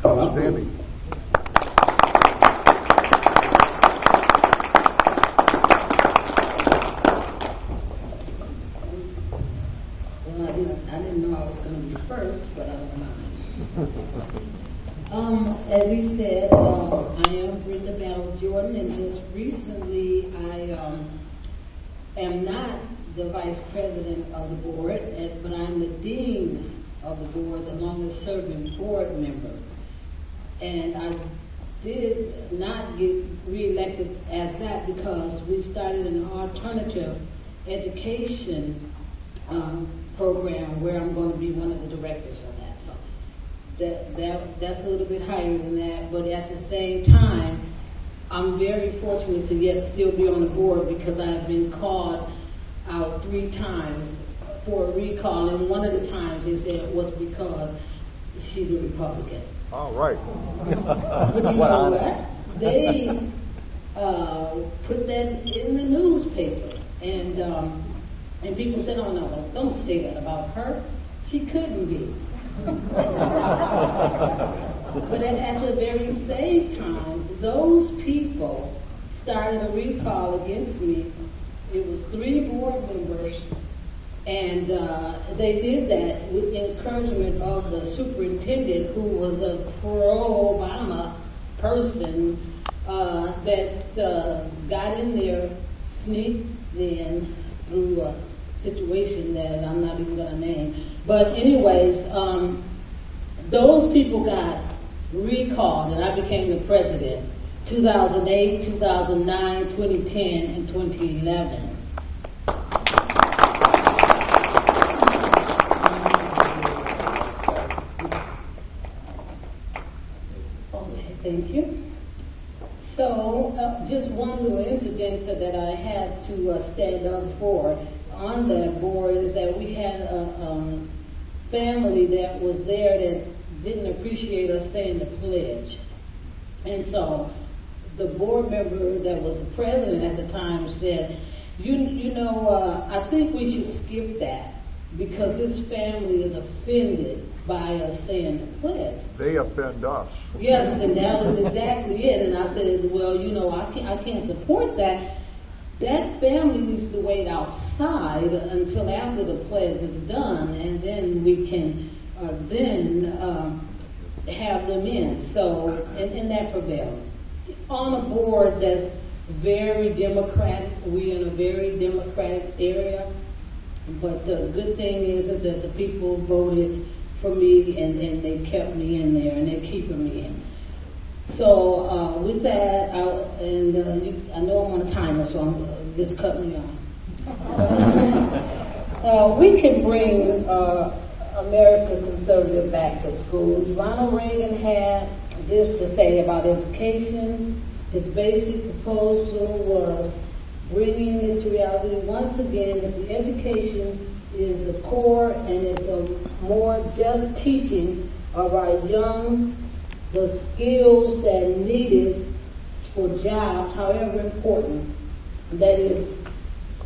Outstanding. Well, I didn't know I was going to be first, but I don't mind. As he said, I am Brenda Battle Jordan, and just recently I am not the vice president of the board, but I'm the dean of the board, the longest serving board member. And I did not get reelected as that because we started an alternative education program where I'm going to be one of the directors of that. So that's a little bit higher than that, but at the same time, I'm very fortunate to yet still be on the board because I've been called out 3 times for a recall, and one of the times they said it was because she's a Republican. All right. But you know what? They put that in the newspaper, and people said, "Oh no, don't say that about her. She couldn't be." But at the very same time, those people started a recall against me. It was 3 board members, and they did that with the encouragement of the superintendent, who was a pro-Obama person that got in there, sneaked in through a situation that I'm not even going to name. But anyways, those people got recalled, and I became the president 2008, 2009, 2010, and 2011. Okay, thank you. So, just one little incident that I had to stand up for on that board is that we had a family that was there that didn't appreciate us saying the pledge. And so the board member that was the president at the time said, you know, I think we should skip that because this family is offended by us saying the pledge. They offend us. Yes, and that was exactly it. And I said, well, you know, I can't support that. That family needs to wait outside until after the pledge is done, and then we can have them in. So, and that prevailed. On a board that's very democratic, we're in a very democratic area, but the good thing is that the people voted for me, and they kept me in there, and they're keeping me in. So with that, I know I'm on a timer, so I'm just cutting you off. We can bring America conservative back to schools. Ronald Reagan had this to say about education. His basic proposal was bringing it to reality once again that the education is the core and is a more just teaching of our young the skills that are needed for jobs, however important. That is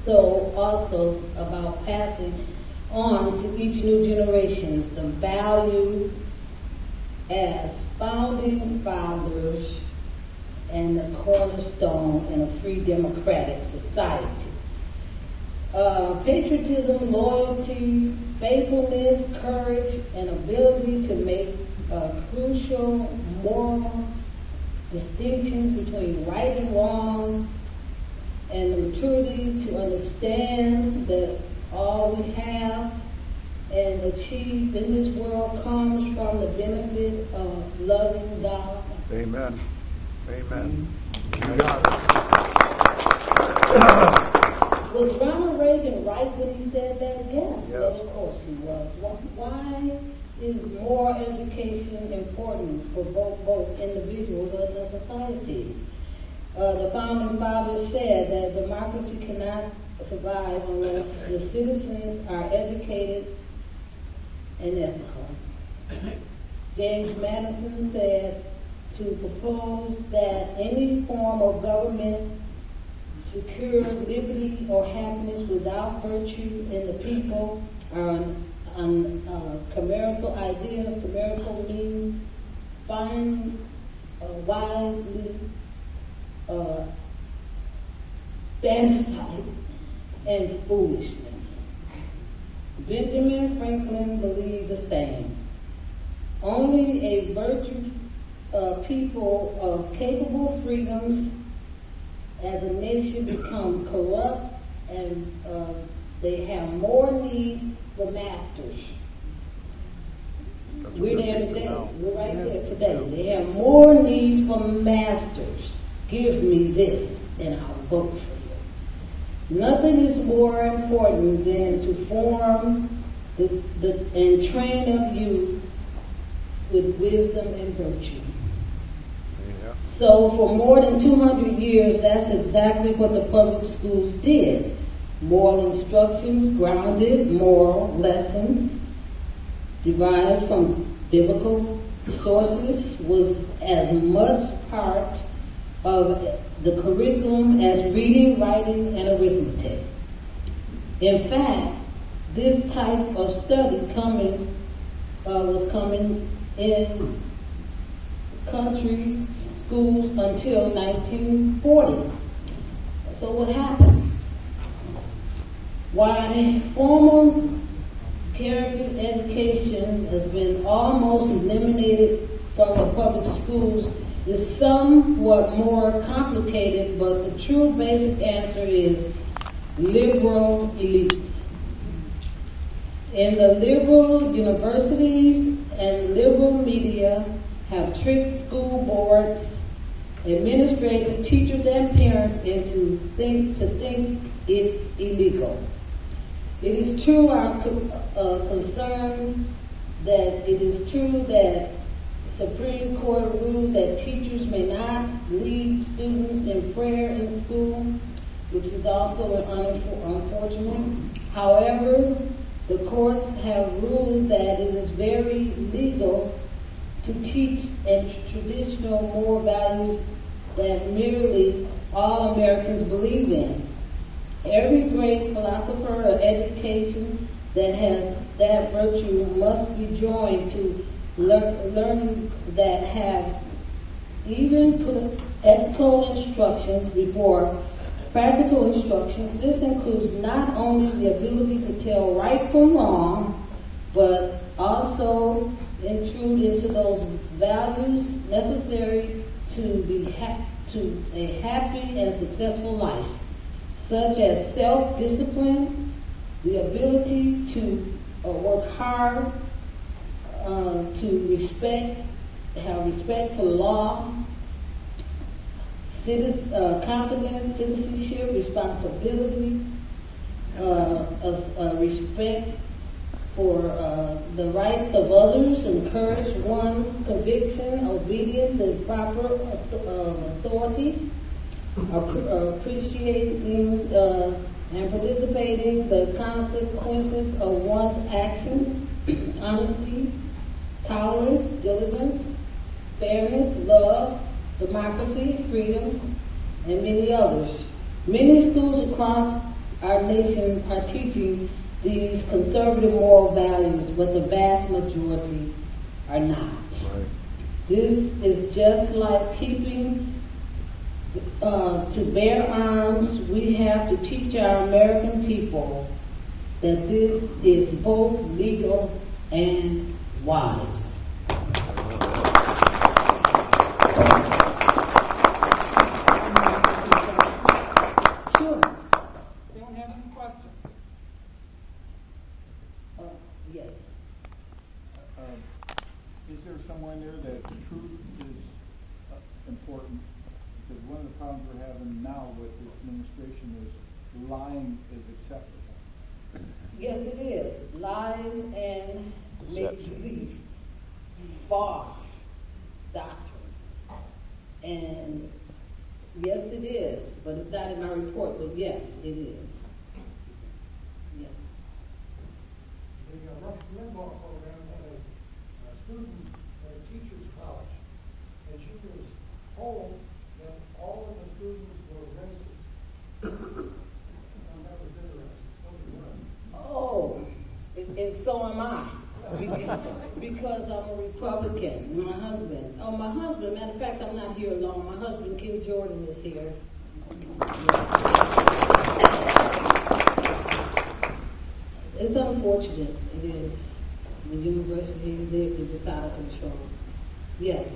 so also about passing on to each new generation the value as founding fathers and the cornerstone in a free democratic society. Patriotism, loyalty, faithfulness, courage, and ability to make crucial moral distinctions between right and wrong, and the maturity to understand that all we have and achieve in this world comes from the benefit of loving God. Amen. Amen. You got it. Was Ronald Reagan right when he said that? Yes. Yes. Well, of course he was. Why is more education important for both individuals and the society? The founding fathers said that democracy cannot survive unless the citizens are educated and ethical. James Madison said to propose that any form of government secure liberty or happiness without virtue in the people are chimerical ideas, chimerical means, widely fantasized and foolishness. Benjamin Franklin believed the same. Only a virtuous people of capable freedoms as a nation become corrupt and they have more need for masters. We're there today. We're right there today. They have more needs for masters. Give me this and I'll vote for you. Nothing is more important than to form and train up youth with wisdom and virtue. Yeah. So for more than 200 years, that's exactly what the public schools did. Moral instructions, grounded moral lessons derived from biblical sources was as much part of the curriculum as reading, writing, and arithmetic. In fact, this type of study was coming in country schools until 1940. So what happened? Why formal character education has been almost eliminated from the public schools is somewhat more complicated, but the true basic answer is liberal elites. In the liberal universities and liberal media have tricked school boards, administrators, teachers, and parents into think it's illegal. It is true our concern that it is true that Supreme Court ruled that teachers may not lead students in prayer in school, which is also unfortunate. However, the courts have ruled that it is very legal to teach traditional moral values that nearly all Americans believe in. Every great philosopher of education that has that virtue must be joined to learning that have even put ethical instructions before practical instructions. This includes not only the ability to tell right from wrong, but also intrude into those values necessary to a happy and successful life, such as self-discipline, the ability to work hard, to have respect for law, confidence, citizenship, responsibility, respect for the rights of others, encourage one conviction, obedience, and proper authority, appreciating and participating the consequences of one's actions, honesty, tolerance, diligence, fairness, love, democracy, freedom, and many others. Many schools across our nation are teaching these conservative moral values, but the vast majority are not. Right. This is just like keeping to bear arms. We have to teach our American people that this is both legal and wise. Sure. Anyone have any questions? Yes. Is there somewhere in there that truth is important? Because one of the problems we're having now with this administration is lying is acceptable. Yes, it is. Lies and make believe, false doctrines. And yes, it is. But it's not in my report, but yes, it is. Yes. The Rush Limbaugh program had a student at a teacher's college, and she was told that all of the students were racist. And that was interesting. Oh, and so am I. Because I'm a Republican, my husband. Oh, my husband, matter of fact, I'm not here alone. My husband, King Jordan, is here. It's unfortunate. It is. The university is just out of control. Yes.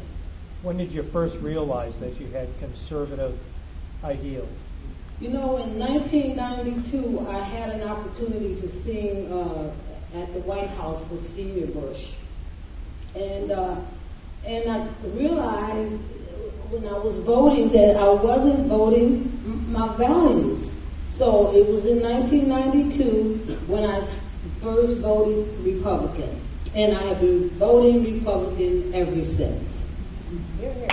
When did you first realize that you had conservative ideals? You know, in 1992, I had an opportunity to sing at the White House with Senior Bush. And I realized when I was voting that I wasn't voting my values. So it was in 1992 when I first voted Republican. And I have been voting Republican ever since. Yes.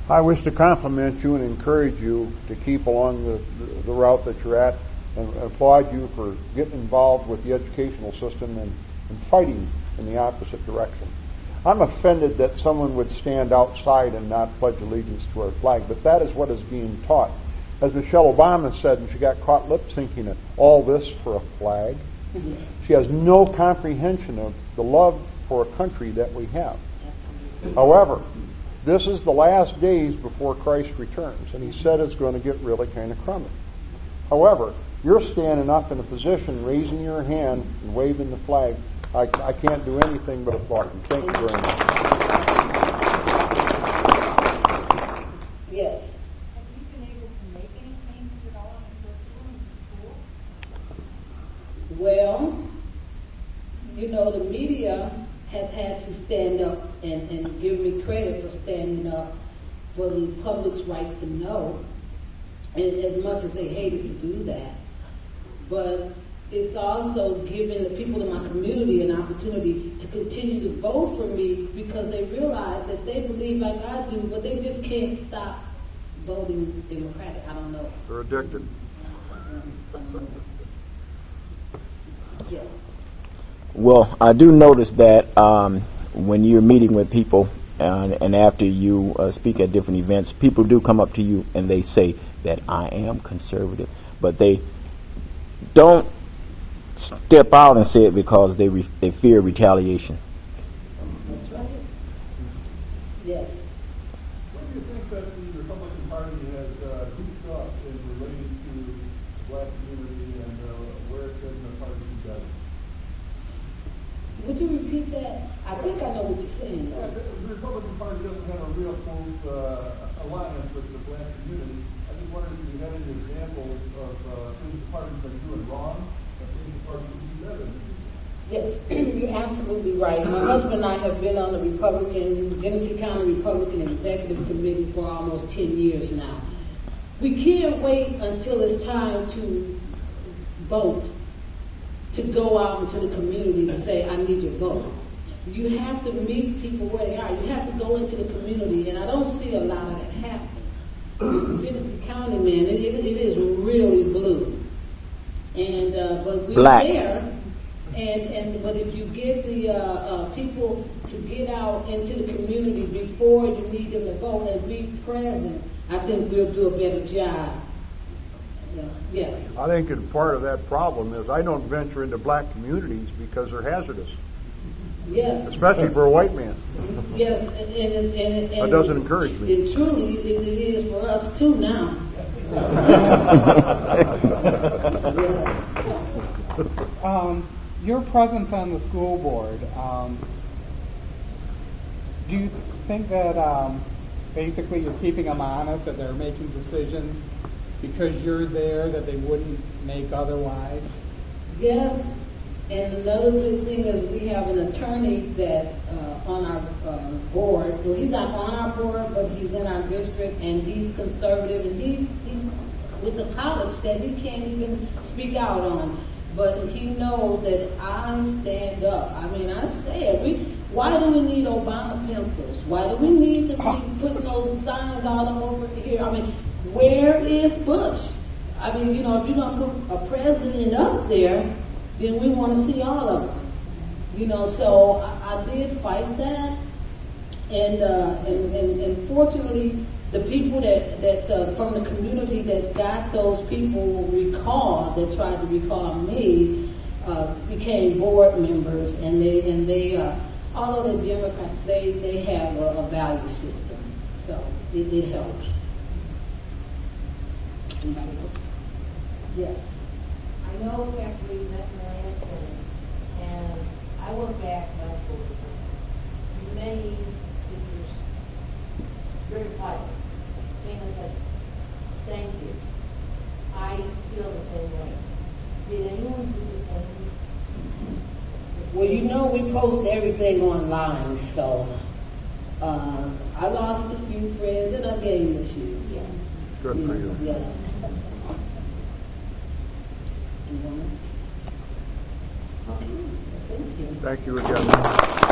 I wish to compliment you and encourage you to keep along the route that you're at, and applaud you for getting involved with the educational system and fighting in the opposite direction. I'm offended that someone would stand outside and not pledge allegiance to our flag, but that is what is being taught. As Michelle Obama said, and she got caught lip-syncing it, all this for a flag. She has no comprehension of the love for a country that we have. However, this is the last days before Christ returns, and he said it's going to get really kind of crummy. However, you're standing up in a position, raising your hand and waving the flag. I can't do anything but applaud you. Thank you very much. Yes. Have you been able to make any changes at all in the curriculum in the school? Well, you know, the media has had to stand up and give me credit for standing up for the public's right to know, and as much as they hated to do that. But it's also giving the people in my community an opportunity to continue to vote for me because they realize that they believe like I do, but they just can't stop voting Democratic. I don't know. They're addicted. Yes. Well, I do notice that when you're meeting with people and after you speak at different events, people do come up to you and they say that I am conservative, but they don't step out and say it because they fear retaliation. That's right. Yes. What do you think that the Republican Party has goofed up in relating to the black community and where it's in the party together? Would you repeat that? I think I know what you're saying. Yeah, the Republican Party doesn't have a real close alliance with the black community. I just wondered if you had any examples of things the party's been doing wrong and things the party can do better. Yes, you're absolutely right. My husband and I have been on the Genesee County Republican Executive Committee for almost 10 years now. We can't wait until it's time to vote, to go out into the community to say, I need your vote. You have to meet people where they are. You have to go into the community, and I don't see a lot of that happening. Genesee County, man, it is really blue. And but we're Black. there. But if you get the people to get out into the community before you need them to vote and be present, I think we'll do a better job. Yes. I think that part of that problem is I don't venture into black communities because they're hazardous, Yes. especially for a white man. Yes, and That doesn't encourage me. It truly it is for us too now. Your presence on the school board, do you think that basically you're keeping them honest, that they're making decisions because you're there that they wouldn't make otherwise? Yes, and another good thing is we have an attorney that on our board. Well, he's not on our board, but he's in our district, and he's conservative, and he's with the college that he can't even speak out on. But he knows that I stand up. I mean, I say it. Why do we need Obama pencils? Why do we need to be putting those signs all over here? I mean, where is Bush? I mean, you know, if you're going to put a president up there, then we want to see all of them. You know, so I did fight that. And fortunately, the people that from the community that got those people recalled, that tried to recall me, became board members, and they Although the Democrats, they have a value system, so it helps. Anybody else? Yes. I know after we met Marianne Center, and I went back and I told her, many teachers, very quiet, came and said, thank you. I feel the same way. Did anyone do the same? Well, you know we post everything online, so I lost a few friends and I gained a few. Yeah. Good for you. Yes. Thank you. Thank you again.